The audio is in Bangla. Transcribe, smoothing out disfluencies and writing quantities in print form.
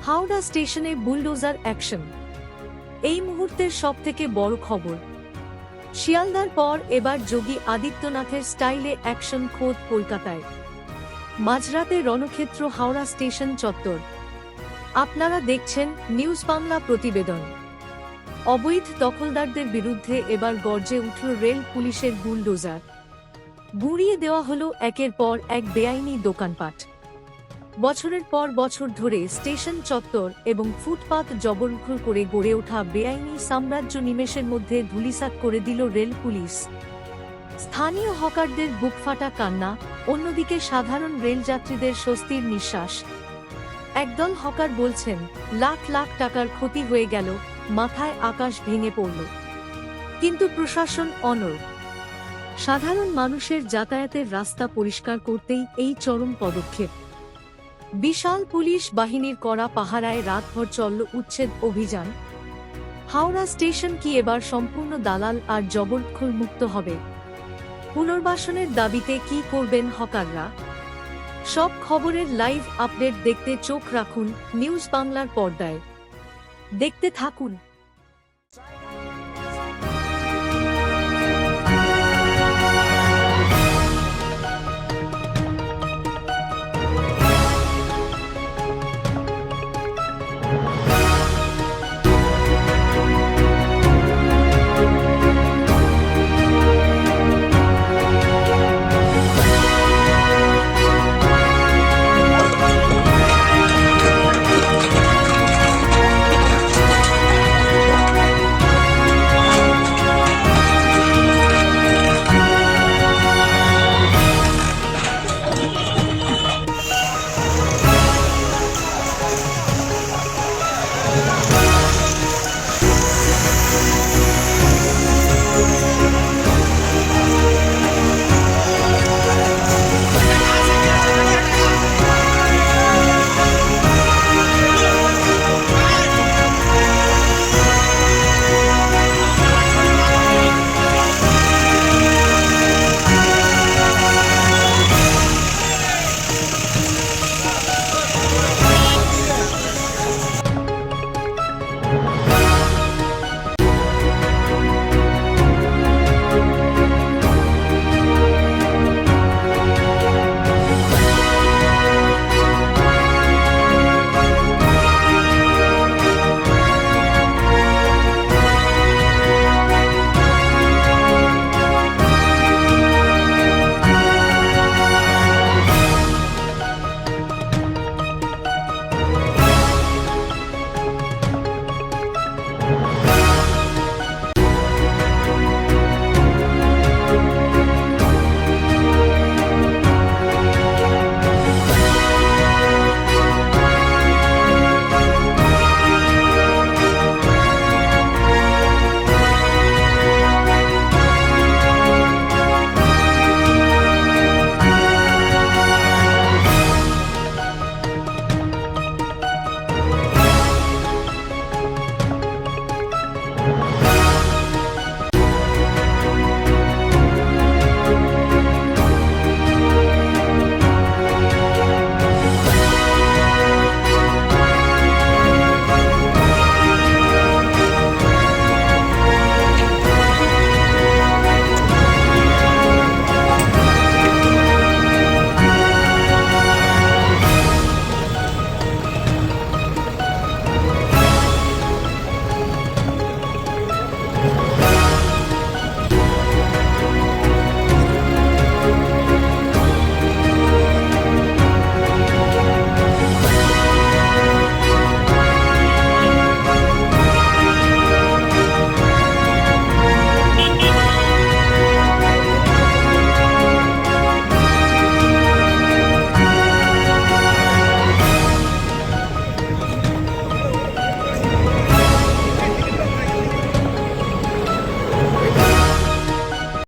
হাওড়া স্টেশনে বুলডোজার অ্যাকশন। এই মুহূর্তের সবথেকে বড় খবর, শিয়ালদার পর এবার যোগী আদিত্যনাথের স্টাইলে অ্যাকশন খোদ কলকাতায়। মাঝরাতে রণক্ষেত্র হাওড়া স্টেশন চত্বর। আপনারা দেখছেন নিউজ বাংলা প্রতিবেদন। অবৈধ দখলদারদের বিরুদ্ধে এবার গর্জে উঠল রেল পুলিশের বুলডোজার। গুঁড়িয়ে দেওয়া হলো একের পর এক বেআইনি দোকানপাট। বছরের পর বছর ধরে স্টেশন চত্বর এবং ফুটপাত জবরদখল করে গড়ে ওঠা বেআইনি সাম্রাজ্য নিমেষের মধ্যে ধূলিসাৎ করে দিল রেল পুলিশ। স্থানীয় হকারদের বুকফাটা কান্না, অন্যদিকে সাধারণ রেলযাত্রীদের স্বস্তির নিঃশ্বাস। একদল হকার বলছেন, লাখ লাখ টাকার ক্ষতি হয়ে গেল, মাথায় আকাশ ভেঙে পড়ল। কিন্তু প্রশাসন অনড়। সাধারণ মানুষের যাতায়াতের রাস্তা পরিষ্কার করতেই এই চরম পদক্ষেপ। বিশাল পুলিশ বাহিনীর কড়া পাহারায় রাতভর চলল উচ্ছেদ অভিযান। হাওড়া স্টেশন কি এবার সম্পূর্ণ দালাল আর জবরদখল মুক্ত হবে? পুনর্বাসনের দাবিতে কি করবেন হকাররা? সব খবরের লাইভ আপডেট দেখতে চোখ রাখুন নিউজ বাংলার পর্দায়। দেখতে থাকুন।